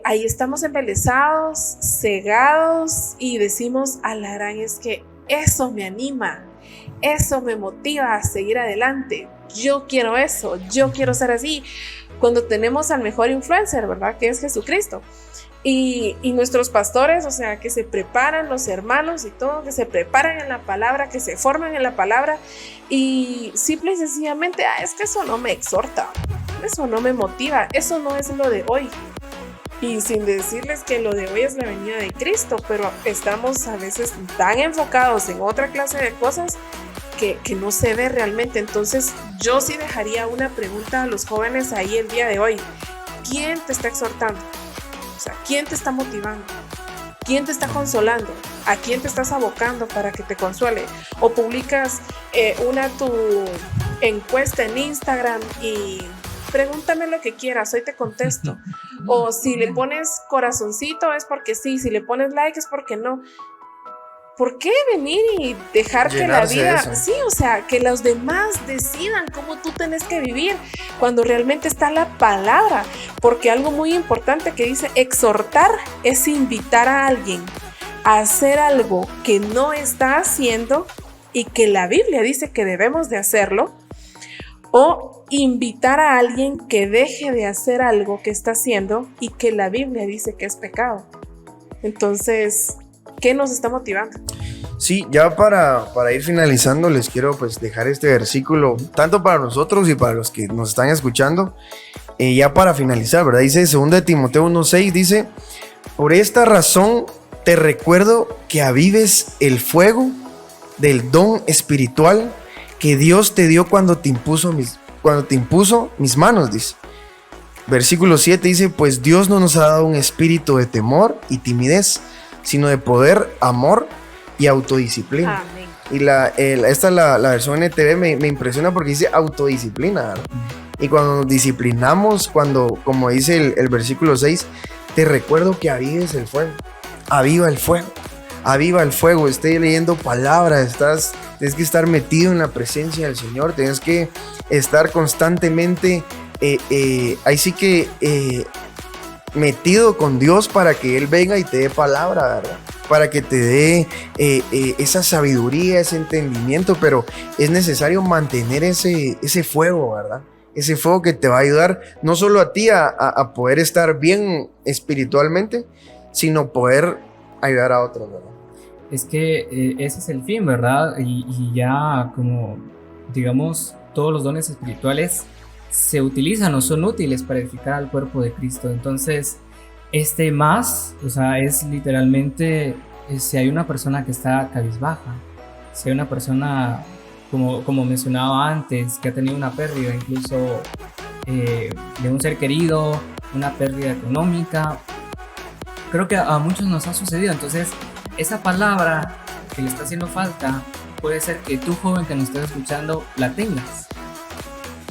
ahí estamos embelesados, cegados y decimos, a la gran es que eso me anima, eso me motiva a seguir adelante. Yo quiero eso, yo quiero ser así. Cuando tenemos al mejor influencer, ¿verdad? Que es Jesucristo. Y nuestros pastores, o sea, que se preparan, los hermanos y todo, que se preparan en la palabra, que se forman en la palabra, y simple y sencillamente, es que eso no me exhorta, eso no me motiva, eso no es lo de hoy. Y sin decirles que lo de hoy es la venida de Cristo, pero estamos a veces tan enfocados en otra clase de cosas que no se ve realmente. Entonces yo sí dejaría una pregunta a los jóvenes ahí el día de hoy. ¿Quién te está exhortando? O sea, ¿quién te está motivando? ¿Quién te está consolando? ¿A quién te estás abocando para que te consuele? O publicas tu encuesta en Instagram y pregúntame lo que quieras, hoy te contesto. O si le pones corazoncito es porque sí, si le pones like es porque no. ¿Por qué venir y dejar Llenarse que la vida, de eso? sí, o sea, que los demás decidan cómo tú tenés que vivir cuando realmente está la palabra? Porque algo muy importante que dice exhortar es invitar a alguien a hacer algo que no está haciendo y que la Biblia dice que debemos de hacerlo, o invitar a alguien que deje de hacer algo que está haciendo y que la Biblia dice que es pecado. Entonces, ¿qué nos está motivando? Sí, ya para ir finalizando, les quiero pues dejar este versículo, tanto para nosotros y para los que nos están escuchando, ya para finalizar, ¿verdad? Dice 2 Timoteo 1:6, dice, por esta razón te recuerdo que avives el fuego del don espiritual que Dios te dio cuando te impuso mis manos, dice. Versículo 7 dice, pues Dios no nos ha dado un espíritu de temor y timidez, sino de poder, amor y autodisciplina. Amén. Y esta la versión NTV me impresiona porque dice autodisciplina, ¿verdad? Y cuando nos disciplinamos, como dice el versículo 6, te recuerdo que avives el fuego. Aviva el fuego. Aviva el fuego. Esté leyendo palabras. Tienes que estar metido en la presencia del Señor. Tienes que estar constantemente ahí sí que metido con Dios para que Él venga y te dé palabra, ¿verdad? Para que te dé esa sabiduría, ese entendimiento, pero es necesario mantener ese fuego, ¿verdad? Ese fuego que te va a ayudar no solo a ti a poder estar bien espiritualmente, sino poder ayudar a otros, ¿verdad? Es que ese es el fin, ¿verdad? Y ya como, digamos, todos los dones espirituales se utilizan o son útiles para edificar al cuerpo de Cristo. Entonces, o sea, es literalmente, si hay una persona que está cabizbaja, si hay una persona, como mencionaba antes, que ha tenido una pérdida, incluso de un ser querido, una pérdida económica, creo que a muchos nos ha sucedido. Entonces, esa palabra que le está haciendo falta, puede ser que tú, joven que nos estés escuchando, la tengas.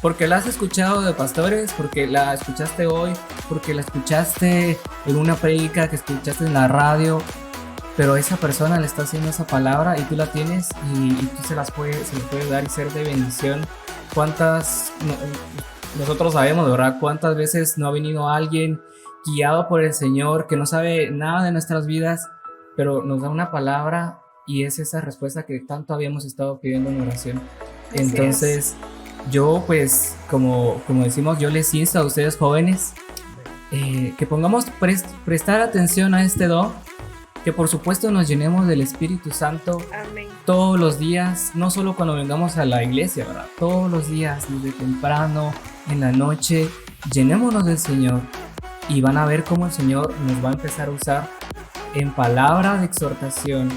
Porque la has escuchado de pastores, porque la escuchaste hoy, porque la escuchaste en una prédica que escuchaste en la radio, pero esa persona le está haciendo esa palabra y tú la tienes y tú se le puede dar y ser de bendición. Nosotros sabemos, ¿verdad? Cuántas veces no ha venido alguien guiado por el Señor que no sabe nada de nuestras vidas, pero nos da una palabra y es esa respuesta que tanto habíamos estado pidiendo en oración. Así Entonces, yo pues, como decimos, yo les insto a ustedes jóvenes que pongamos prestar atención a este don, que por supuesto nos llenemos del Espíritu Santo. Amén. Todos los días, no solo cuando vengamos a la iglesia, ¿verdad? Todos los días, desde temprano, en la noche, llenémonos del Señor y van a ver cómo el Señor nos va a empezar a usar en palabra de exhortación,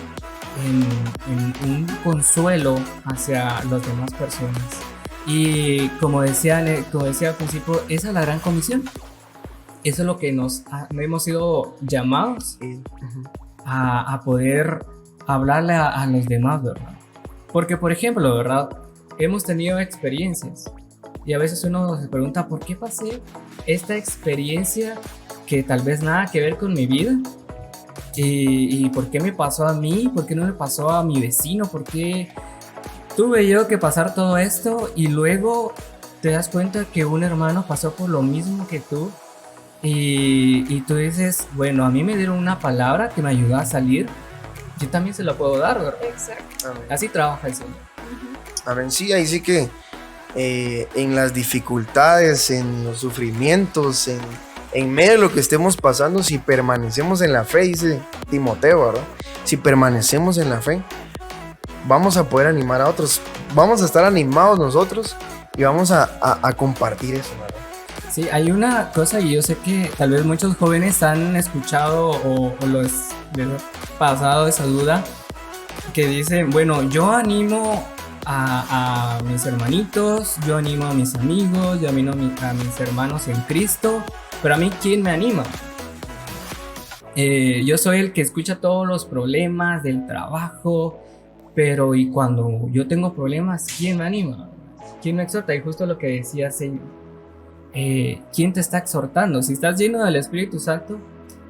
en un consuelo hacia las demás personas. Y como decía al principio, esa es la gran comisión. Eso es lo que hemos sido llamados a poder hablarle a los demás, ¿verdad? Porque, por ejemplo, ¿verdad? Hemos tenido experiencias y a veces uno se pregunta, ¿por qué pasé esta experiencia que tal vez nada que ver con mi vida? ¿Y por qué me pasó a mí? ¿Por qué no me pasó a mi vecino? ¿Por qué tuve yo que pasar todo esto? Y luego te das cuenta que un hermano pasó por lo mismo que tú y tú dices, bueno, a mí me dieron una palabra que me ayudó a salir, yo también se la puedo dar, ¿verdad? Exacto. Amén. Así trabaja el Señor. Amén. Sí, ahí sí que en las dificultades, en los sufrimientos, en medio de lo que estemos pasando, si permanecemos en la fe, dice Timoteo, ¿verdad? Si permanecemos en la fe, vamos a poder animar a otros, vamos a estar animados nosotros y vamos a compartir eso, ¿verdad? Sí, hay una cosa y yo sé que tal vez muchos jóvenes han escuchado o les ha pasado esa duda, que dicen, bueno, yo animo a mis hermanitos, yo animo a mis amigos, yo animo a mis hermanos en Cristo, pero a mí, ¿quién me anima? Yo soy el que escucha todos los problemas del trabajo, pero y cuando yo tengo problemas, ¿quién me anima? ¿Quién me exhorta? Y justo lo que decía Señor, ¿quién te está exhortando? Si estás lleno del Espíritu Santo,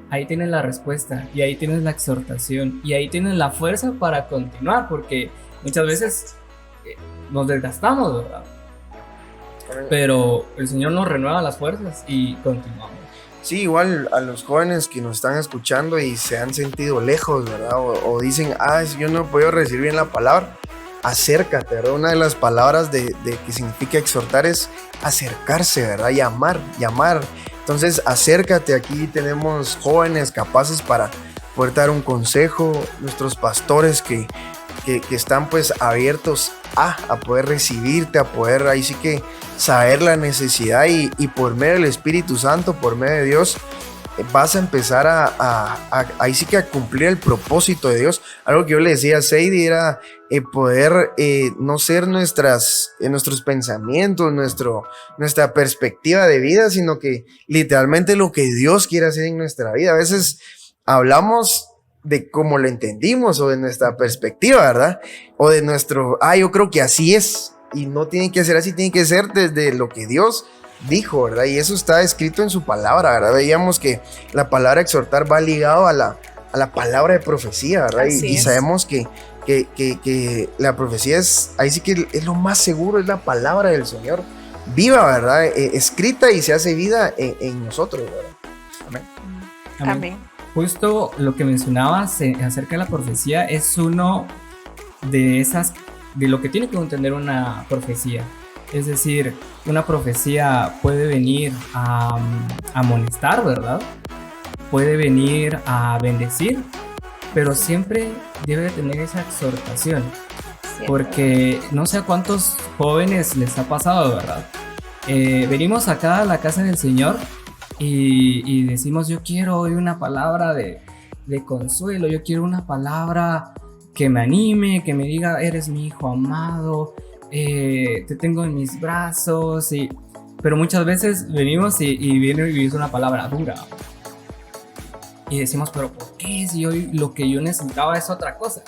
ahí tienes la respuesta, y ahí tienes la exhortación, y ahí tienes la fuerza para continuar, porque muchas veces nos desgastamos, ¿verdad? Pero el Señor nos renueva las fuerzas y continuamos. Sí, igual a los jóvenes que nos están escuchando y se han sentido lejos, ¿verdad? O dicen, yo no puedo recibir bien la palabra. Acércate, ¿verdad? Una de las palabras de que significa exhortar es acercarse, ¿verdad? Llamar. Entonces, acércate. Aquí tenemos jóvenes capaces para poder dar un consejo. Nuestros pastores que están pues abiertos a poder recibirte, a poder ahí sí que saber la necesidad y por medio del Espíritu Santo, por medio de Dios, vas a empezar ahí sí que a cumplir el propósito de Dios. Algo que yo le decía a Sadie era poder no ser nuestros pensamientos, nuestra perspectiva de vida, sino que literalmente lo que Dios quiere hacer en nuestra vida. A veces hablamos de cómo lo entendimos o de nuestra perspectiva, ¿verdad? O de yo creo que así es y no tiene que ser así, tiene que ser desde lo que Dios dijo, ¿verdad? Y eso está escrito en su palabra, ¿verdad? Veíamos que la palabra exhortar va ligado a la palabra de profecía, ¿verdad? Y sabemos que la profecía ahí sí que es lo más seguro, es la palabra del Señor viva, ¿verdad? Escrita y se hace vida en nosotros, ¿verdad? Amén. Amén. Justo lo que mencionabas acerca de la profecía es uno de lo que tiene que entender una profecía. Es decir, una profecía puede venir a amonestar, ¿verdad? Puede venir a bendecir, pero siempre debe de tener esa exhortación. Siempre. Porque no sé a cuántos jóvenes les ha pasado, ¿verdad? Venimos acá a la casa del Señor y decimos, yo quiero oír una palabra de consuelo, yo quiero una palabra que me anime, que me diga, eres mi hijo amado, te tengo en mis brazos, pero muchas veces venimos y viene y dice una palabra dura y decimos, pero ¿por qué? Si hoy lo que yo necesitaba es otra cosa.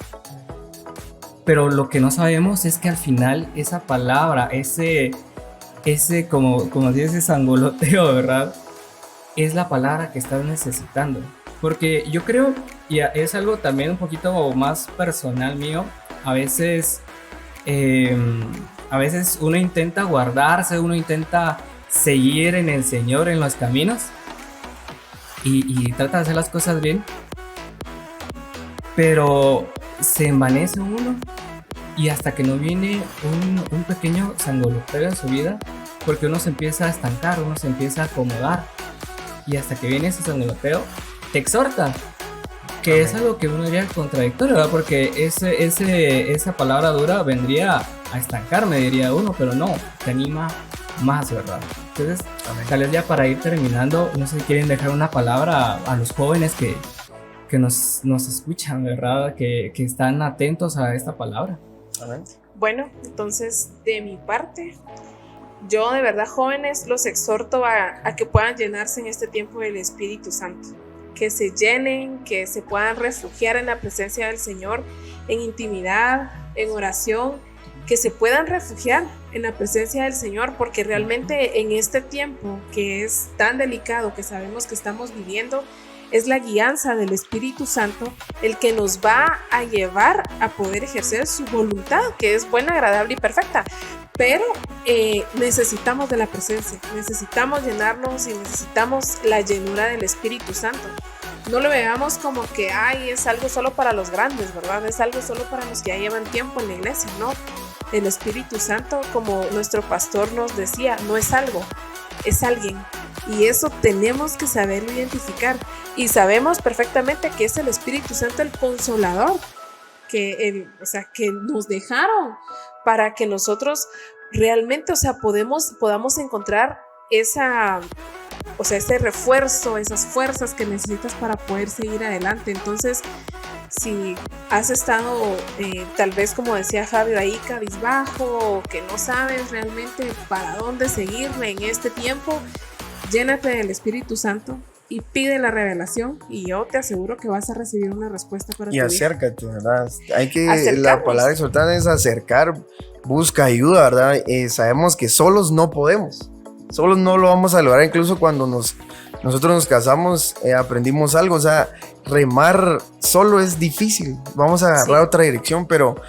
Pero lo que no sabemos es que al final esa palabra, ese como dice, ese sangoloteo, ¿verdad? Es la palabra que estás necesitando. Porque yo creo, y es algo también un poquito más personal mío, a veces uno intenta guardarse, uno intenta seguir en el Señor, en los caminos, y trata de hacer las cosas bien, pero se envanece uno, y hasta que no viene un pequeño sangoloteo en su vida, porque uno se empieza a estancar, uno se empieza a acomodar, y hasta que viene ese sangoloteo, te exhorta, que es algo que uno diría contradictorio, ¿verdad? Porque esa palabra dura vendría a estancarme, diría uno, pero no, te anima más, ¿verdad? Entonces, tal vez ya para ir terminando, no sé si quieren dejar una palabra a los jóvenes que nos escuchan, ¿verdad? Que están atentos a esta palabra. Bueno, entonces, de mi parte, yo de verdad, jóvenes, los exhorto a que puedan llenarse en este tiempo del Espíritu Santo. Que se llenen, que se puedan refugiar en la presencia del Señor, en intimidad, en oración, que se puedan refugiar en la presencia del Señor, porque realmente en este tiempo que es tan delicado, que sabemos que estamos viviendo, es la guianza del Espíritu Santo el que nos va a llevar a poder ejercer su voluntad, que es buena, agradable y perfecta. Pero necesitamos de la presencia, necesitamos llenarnos y necesitamos la llenura del Espíritu Santo. No lo veamos como que es algo solo para los grandes, ¿verdad? Es algo solo para los que ya llevan tiempo en la iglesia, ¿no? El Espíritu Santo, como nuestro pastor nos decía, no es algo, es alguien. Y eso tenemos que saberlo identificar. Y sabemos perfectamente que es el Espíritu Santo el consolador, que nos dejaron para que nosotros realmente, podamos encontrar ese refuerzo, esas fuerzas que necesitas para poder seguir adelante. Entonces, si has estado tal vez, como decía Fabio, ahí cabizbajo, o que no sabes realmente para dónde seguirle en este tiempo, llénate del Espíritu Santo y pide la revelación, y yo te aseguro que vas a recibir una respuesta para tu vida. Y acércate, ¿verdad? La palabra exhortar es acercar, busca ayuda, ¿verdad? Sabemos que solos no podemos, solos no lo vamos a lograr. Incluso cuando nosotros nos casamos, aprendimos algo, o sea, remar solo es difícil, vamos a agarrar otra dirección, pero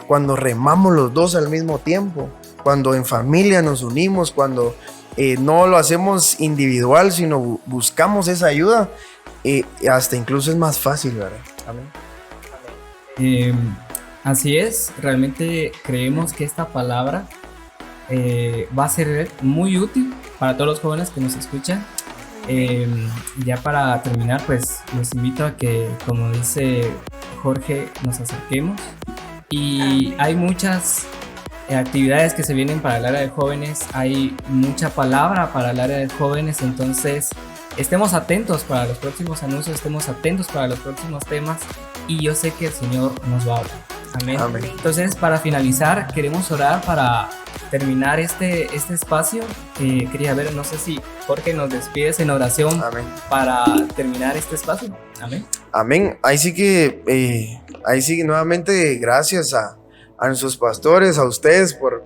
cuando remamos los dos al mismo tiempo, cuando en familia nos unimos, cuando no lo hacemos individual, sino buscamos esa ayuda, hasta incluso es más fácil, ¿verdad? Amén. Así es, realmente creemos que esta palabra va a ser muy útil para todos los jóvenes que nos escuchan. Ya para terminar, pues los invito a que, como dice Jorge, nos acerquemos, y hay muchas actividades que se vienen para el área de jóvenes, hay mucha palabra para el área de jóvenes, entonces estemos atentos para los próximos anuncios, estemos atentos para los próximos temas, y yo sé que el Señor nos va a hablar. Amén. Amén. Entonces, para finalizar, queremos orar para terminar este espacio. Quería ver, no sé si Jorge nos despides en oración. Amén. Para terminar este espacio. Amén. Amén. Ahí sí que nuevamente gracias a nuestros pastores, a ustedes por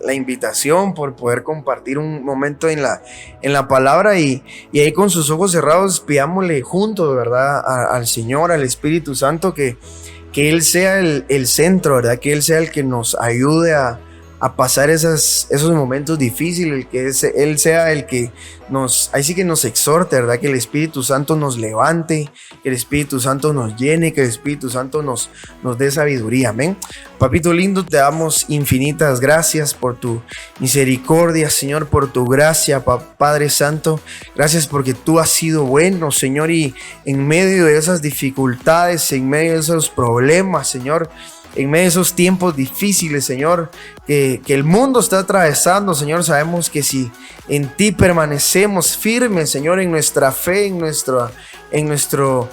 la invitación, por poder compartir un momento en la palabra, y ahí con sus ojos cerrados pidámosle juntos, ¿verdad? Al Señor, al Espíritu Santo, que Él sea el centro, ¿verdad? Que Él sea el que nos ayude a pasar esos momentos difíciles, que Él sea el que ahí sí que nos exhorte, ¿verdad? Que el Espíritu Santo nos levante, que el Espíritu Santo nos llene, que el Espíritu Santo nos dé sabiduría. Amén. Papito lindo, te damos infinitas gracias por tu misericordia, Señor, por tu gracia, Padre Santo. Gracias porque tú has sido bueno, Señor, y en medio de esas dificultades, en medio de esos problemas, Señor, en medio de esos tiempos difíciles, Señor, que el mundo está atravesando, Señor, sabemos que si en ti permanecemos firmes, Señor, en nuestra fe, en nuestro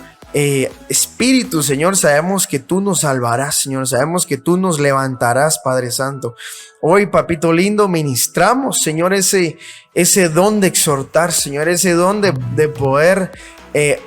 espíritu, Señor, sabemos que tú nos salvarás, Señor, sabemos que tú nos levantarás, Padre Santo. Hoy, papito lindo, ministramos, Señor, ese don de exhortar, Señor, ese don de poder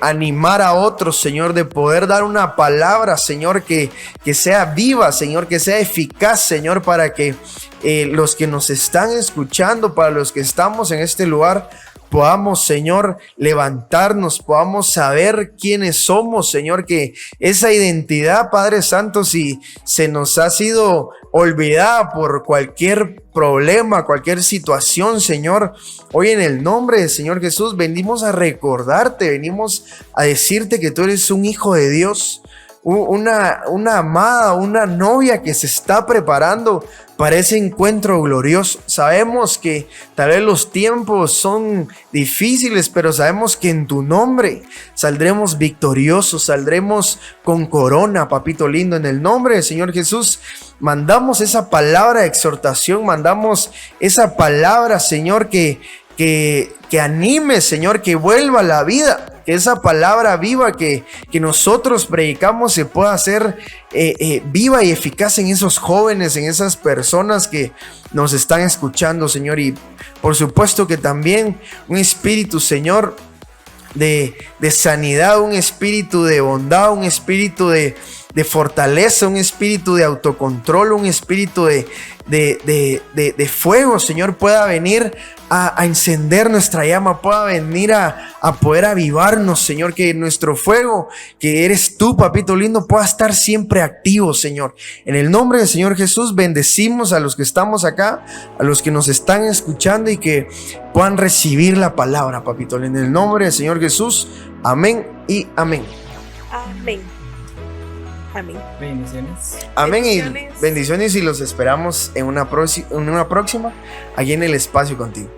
animar a otros, Señor, de poder dar una palabra, Señor, que sea viva, Señor, que sea eficaz, Señor, para que los que nos están escuchando, para los que estamos en este lugar, podamos, Señor, levantarnos, podamos saber quiénes somos, Señor, que esa identidad, Padre Santo, si se nos ha sido olvidada por cualquier problema, cualquier situación, Señor, hoy en el nombre del Señor Jesús venimos a recordarte, venimos a decirte que tú eres un hijo de Dios, una amada, una novia que se está preparando para ese encuentro glorioso. Sabemos que tal vez los tiempos son difíciles, pero sabemos que en tu nombre saldremos victoriosos, saldremos con corona, papito lindo. En el nombre del Señor Jesús mandamos esa palabra de exhortación, mandamos esa palabra, Señor, que anime, Señor, que vuelva a la vida, que esa palabra viva que nosotros predicamos se pueda hacer viva y eficaz en esos jóvenes, en esas personas que nos están escuchando, Señor. Y por supuesto que también un espíritu, Señor, de sanidad, un espíritu de bondad, un espíritu de fortaleza, un espíritu de autocontrol, un espíritu de fuego, Señor, pueda venir a encender nuestra llama, pueda venir a poder avivarnos, Señor, que nuestro fuego, que eres tú, papito lindo, pueda estar siempre activo, Señor. En el nombre del Señor Jesús bendecimos a los que estamos acá, a los que nos están escuchando, y que puedan recibir la palabra, papito. En el nombre del Señor Jesús, amén y amén. Amén. Amén. Bendiciones. Amén y Bendiciones. bendiciones y los esperamos en una próxima aquí en el espacio contigo.